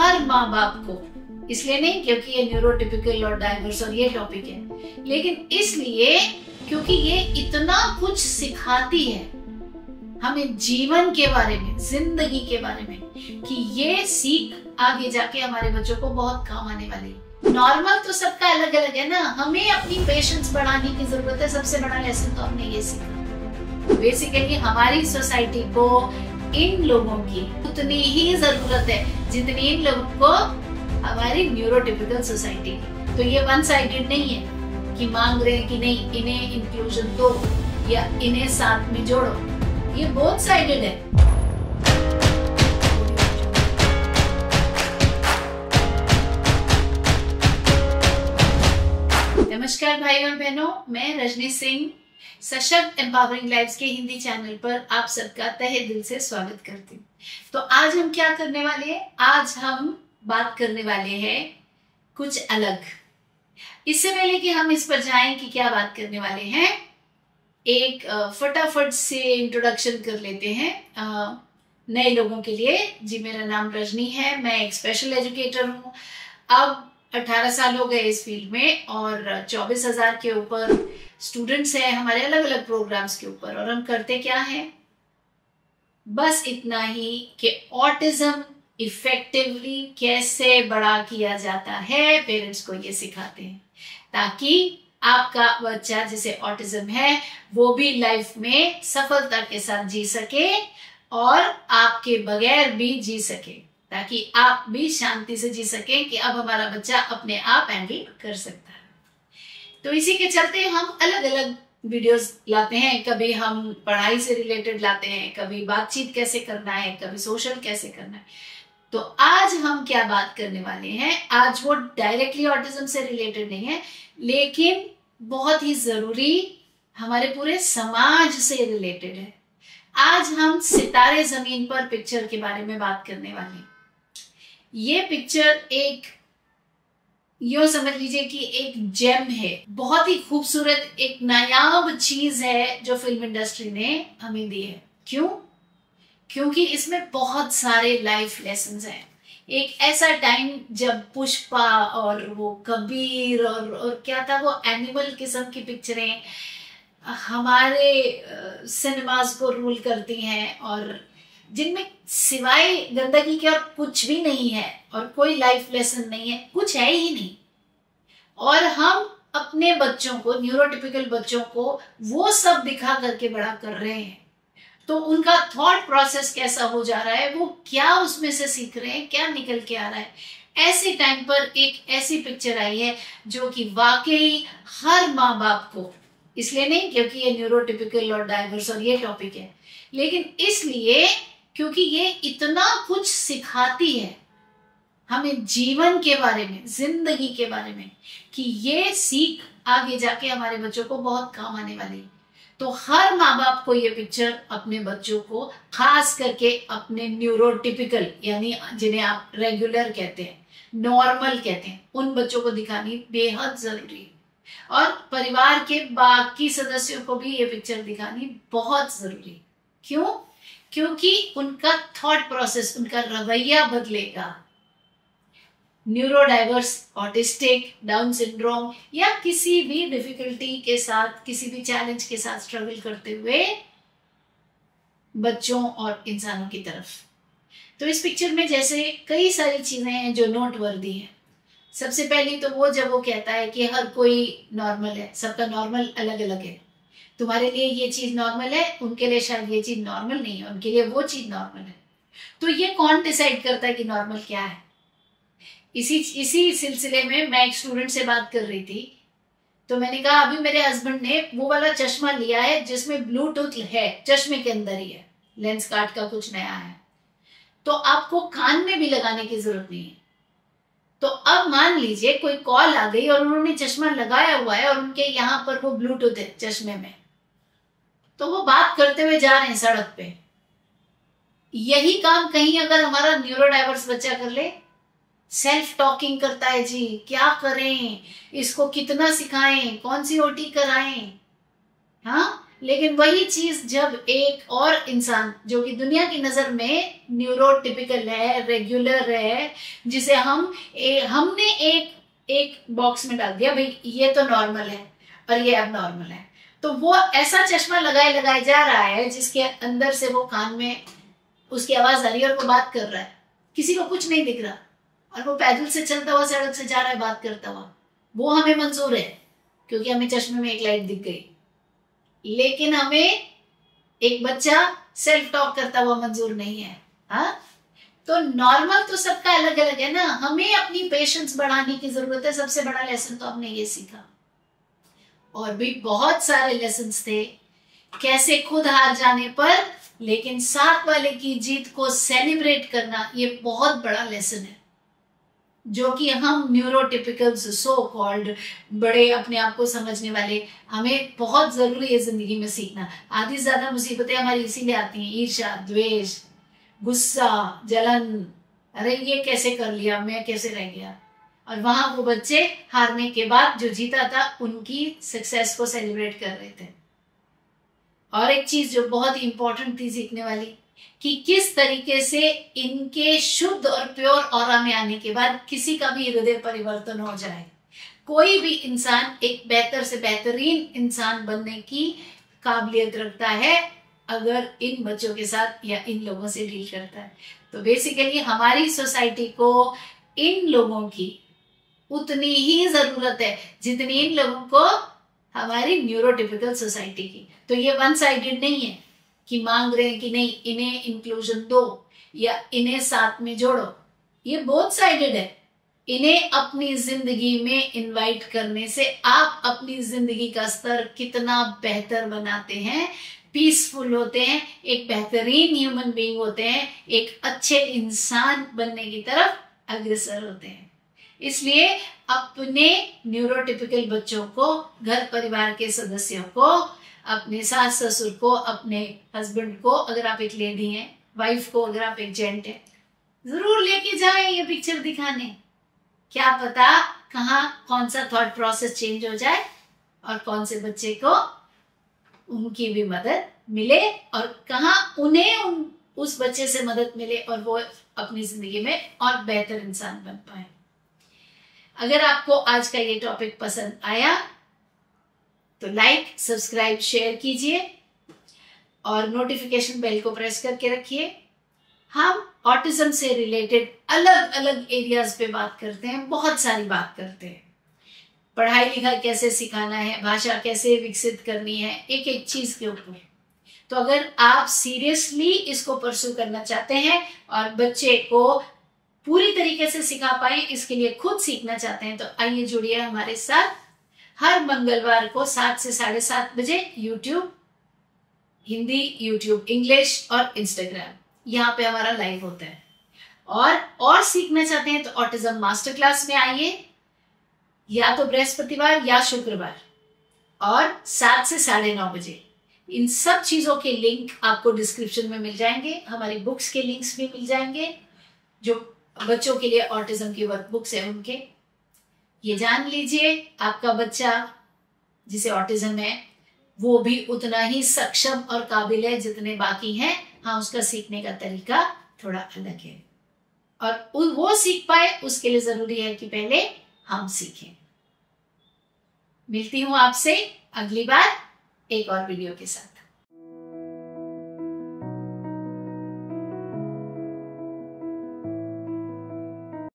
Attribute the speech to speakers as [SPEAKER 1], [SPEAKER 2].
[SPEAKER 1] हर माँ बाप को, इसलिए नहीं क्योंकि ये न्यूरोटिपिकल और डाइवर्स और ये टॉपिक है, लेकिन इसलिए क्योंकि ये इतना कुछ सिखाती है हमें जीवन के बारे में, जिंदगी के बारे में, कि ये सीख आगे जाके हमारे बच्चों को बहुत काम आने वाली है। नॉर्मल तो सबका अलग अलग है ना, हमें अपनी पेशेंस बढ़ाने की जरूरत है। सबसे बड़ा लेसन तो हमने ये सीखा। बेसिकली हमारी सोसाइटी को इन लोगों की उतनी ही जरूरत है जितनी इन लोगों को हमारी न्यूरोटिपिकल सोसाइटी की। तो ये वन साइडेड नहीं है कि मांग रहे हैं कि नहीं इन्हें इंक्लूजन दो या इन्हें साथ में जोड़ो, ये बोथ साइडेड है। नमस्कार भाई और बहनों, मैं रजनी सिंह सशक्त एम्पावरिंग लाइव्स के हिंदी चैनल पर आप सबका तहे दिल से स्वागत करती हूँ। तो आज हम क्या करने वाले हैं? आज हम बात करने वाले हैं कुछ अलग। इससे पहले कि हम इस पर जाएं कि क्या बात करने वाले हैं, एक फटाफट से इंट्रोडक्शन कर लेते हैं नए लोगों के लिए। जी, मेरा नाम रजनी है, मैं एक स्पेशल एजुकेटर हूँ। अब 18 साल हो गए इस फील्ड में और 24,000 के ऊपर स्टूडेंट्स हैं हमारे अलग अलग प्रोग्राम्स के ऊपर। और हम करते क्या हैं? बस इतना ही कि ऑटिज्म इफेक्टिवली कैसे बड़ा किया जाता है, पेरेंट्स को ये सिखाते हैं ताकि आपका बच्चा जिसे ऑटिज्म है वो भी लाइफ में सफलता के साथ जी सके और आपके बगैर भी जी सके, ताकि आप भी शांति से जी सके कि अब हमारा बच्चा अपने आप हैंडल कर सकता है। तो इसी के चलते हम अलग अलग वीडियोस लाते हैं। कभी हम पढ़ाई से रिलेटेड लाते हैं, कभी बातचीत कैसे करना है, कभी सोशल कैसे करना है। तो आज हम क्या बात करने वाले हैं, आज वो डायरेक्टली ऑटिज्म से रिलेटेड नहीं है, लेकिन बहुत ही जरूरी हमारे पूरे समाज से रिलेटेड है। आज हम सितारे जमीन पर पिक्चर के बारे में बात करने वाले हैं। ये पिक्चर एक, यूं समझ लीजिए कि एक जेम है, बहुत ही खूबसूरत एक नायाब चीज है जो फिल्म इंडस्ट्री ने हमें दी है। क्यों? क्योंकि इसमें बहुत सारे लाइफ लेसन्स हैं। एक ऐसा टाइम जब पुष्पा और वो कबीर और क्या था वो एनिमल किस्म की पिक्चरें हमारे सिनेमास को रूल करती हैं और जिनमें सिवाय गंदगी के और कुछ भी नहीं है और कोई लाइफ लेसन नहीं है, कुछ है ही नहीं। और हम अपने बच्चों को, न्यूरोटिपिकल बच्चों को वो सब दिखा करके बड़ा कर रहे हैं। तो उनका थॉट प्रोसेस कैसा हो जा रहा है, वो क्या उसमें से सीख रहे हैं, क्या निकल के आ रहा है। ऐसे टाइम पर एक ऐसी पिक्चर आई है जो कि वाकई हर माँ बाप को, इसलिए नहीं क्योंकि ये न्यूरोटिपिकल और डाइवर्स और ये टॉपिक है, लेकिन इसलिए क्योंकि ये इतना कुछ सिखाती है हमें जीवन के बारे में, जिंदगी के बारे में, कि ये सीख आगे जाके हमारे बच्चों को बहुत काम आने वाली है। तो हर माँ बाप को ये पिक्चर अपने बच्चों को, खास करके अपने न्यूरोटिपिकल यानी जिन्हें आप रेगुलर कहते हैं, नॉर्मल कहते हैं, उन बच्चों को दिखानी बेहद जरूरी है। और परिवार के बाकी सदस्यों को भी ये पिक्चर दिखानी बहुत जरूरी है। क्यों? क्योंकि उनका थॉट प्रोसेस, उनका रवैया बदलेगा। न्यूरोडाइवर्स, ऑटिस्टिक, डाउन सिंड्रोम या किसी भी डिफिकल्टी के साथ, किसी भी चैलेंज के साथ स्ट्रगल करते हुए बच्चों और इंसानों की तरफ। तो इस पिक्चर में जैसे कई सारी चीजें हैं जो नोटवर्दी हैं। सबसे पहली तो वो जब वो कहता है कि हर कोई नॉर्मल है, सबका नॉर्मल अलग अलग है। तुम्हारे लिए ये चीज नॉर्मल है, उनके लिए शायद ये चीज नॉर्मल नहीं है, उनके लिए वो चीज नॉर्मल है। तो ये कौन डिसाइड करता है कि नॉर्मल क्या है? इसी सिलसिले में मैं एक स्टूडेंट से बात कर रही थी, तो मैंने कहा अभी मेरे हस्बैंड ने वो वाला चश्मा लिया है जिसमें ब्लूटूथ है, चश्मे के अंदर ही है, लेंस कार्ट का कुछ नया है, तो आपको कान में भी लगाने की जरूरत नहीं है। तो अब मान लीजिए कोई कॉल आ गई और उन्होंने चश्मा लगाया हुआ है और उनके यहाँ पर वो ब्लूटूथ है चश्मे में, तो वो बात करते हुए जा रहे हैं सड़क पे। यही काम कहीं अगर हमारा न्यूरोडाइवर्स बच्चा कर ले, सेल्फ टॉकिंग करता है, जी क्या करें, इसको कितना सिखाएं, कौन सी ओटी कराएं, हाँ, लेकिन वही चीज जब एक और इंसान जो कि दुनिया की नजर में न्यूरोटिपिकल है, रेगुलर है, जिसे हमने एक बॉक्स में डाल दिया, भाई ये तो नॉर्मल है और ये अब नॉर्मल है, तो वो ऐसा चश्मा लगाए लगाए जा रहा है जिसके अंदर से वो कान में उसकी आवाज आ रही है और वो बात कर रहा है, किसी को कुछ नहीं दिख रहा, और वो पैदल से चलता हुआ सड़क से जा रहा है बात करता हुआ, वो हमें मंजूर है क्योंकि हमें चश्मे में एक लाइट दिख गई। लेकिन हमें एक बच्चा सेल्फ टॉक करता हुआ मंजूर नहीं है। हाँ, तो नॉर्मल तो सबका अलग अलग है ना, हमें अपनी पेशेंस बढ़ाने की जरूरत है। सबसे बड़ा लेसन तो हमने ये सीखा, और भी बहुत सारे लेसन्स थे, कैसे खुद हार जाने पर लेकिन साथ वाले की जीत को सेलिब्रेट करना, ये बहुत बड़ा लेसन है जो कि हम न्यूरोटिपिकल्स, सो कॉल्ड बड़े अपने आप को समझने वाले, हमें बहुत जरूरी है जिंदगी में सीखना। आधी से ज्यादा मुसीबतें हमारी इसीलिए आती हैं, ईर्ष्या, द्वेष, गुस्सा, जलन, अरे ये कैसे कर लिया, मैं कैसे रह गया। और वहां वो बच्चे हारने के बाद जो जीता था उनकी सक्सेस को सेलिब्रेट कर रहे थे। और एक चीज जो बहुत ही इंपॉर्टेंट थी सीखने वाली, कि किस तरीके से इनके शुद्ध और प्योर ऑरा में आने के बाद किसी का भी हृदय परिवर्तन हो जाए। कोई भी इंसान एक बेहतर से बेहतरीन इंसान बनने की काबिलियत रखता है अगर इन बच्चों के साथ या इन लोगों से डील करता है। तो बेसिकली हमारी सोसाइटी को इन लोगों की उतनी ही जरूरत है जितनी इन लोगों को हमारी न्यूरोटिपिकल सोसाइटी की। तो ये वन साइडेड नहीं है कि मांग रहे हैं कि नहीं इन्हें इंक्लूजन दो या इन्हें साथ में जोड़ो, ये बोथ साइडेड है। इन्हें अपनी जिंदगी में इनवाइट करने से आप अपनी जिंदगी का स्तर कितना बेहतर बनाते हैं, पीसफुल होते हैं, एक बेहतरीन ह्यूमन बीइंग होते हैं, एक अच्छे इंसान बनने की तरफ अग्रसर होते हैं। इसलिए अपने न्यूरोटिपिकल बच्चों को, घर परिवार के सदस्यों को, अपने सास ससुर को, अपने हस्बैंड को, अगर आप एक लेडी हैं, वाइफ को अगर आप एक जेंट हैं, जरूर लेके जाएं ये पिक्चर दिखाने। क्या पता कहाँ कौन सा थॉट प्रोसेस चेंज हो जाए और कौन से बच्चे को उनकी भी मदद मिले और कहाँ उन्हें उस बच्चे से मदद मिले और वो अपनी जिंदगी में और बेहतर इंसान बन पाए। अगर आपको आज का ये टॉपिक पसंद आया तो लाइक, सब्सक्राइब, शेयर कीजिए और नोटिफिकेशन बेल को प्रेस करके रखिए। हम ऑटिज्म से रिलेटेड अलग अलग एरियाज पे बात करते हैं, बहुत सारी बात करते हैं। पढ़ाई लिखाई कैसे सिखाना है, भाषा कैसे विकसित करनी है, एक एक चीज के ऊपर। तो अगर आप सीरियसली इसको परस्यू करना चाहते हैं और बच्चे को पूरी तरीके से सिखा पाए, इसके लिए खुद सीखना चाहते हैं, तो आइए जुड़िए हमारे साथ हर मंगलवार को 7 से 7:30 बजे यूट्यूब हिंदी, यूट्यूब इंग्लिश और इंस्टाग्राम, यहाँ पे हमारा लाइव होता है। और सीखना चाहते हैं तो ऑटिज्म मास्टर क्लास में आइए, या तो बृहस्पतिवार या शुक्रवार, और 7 से 9:30 बजे। इन सब चीजों के लिंक आपको डिस्क्रिप्शन में मिल जाएंगे, हमारी बुक्स के लिंक्स भी मिल जाएंगे, जो बच्चों के लिए ऑटिज्म की वर्कबुक्स है उनके। ये जान लीजिए आपका बच्चा जिसे ऑटिज्म है वो भी उतना ही सक्षम और काबिल है जितने बाकी हैं। हाँ, उसका सीखने का तरीका थोड़ा अलग है और वो सीख पाए उसके लिए जरूरी है कि पहले हम सीखें। मिलती हूं आपसे अगली बार एक और वीडियो के साथ।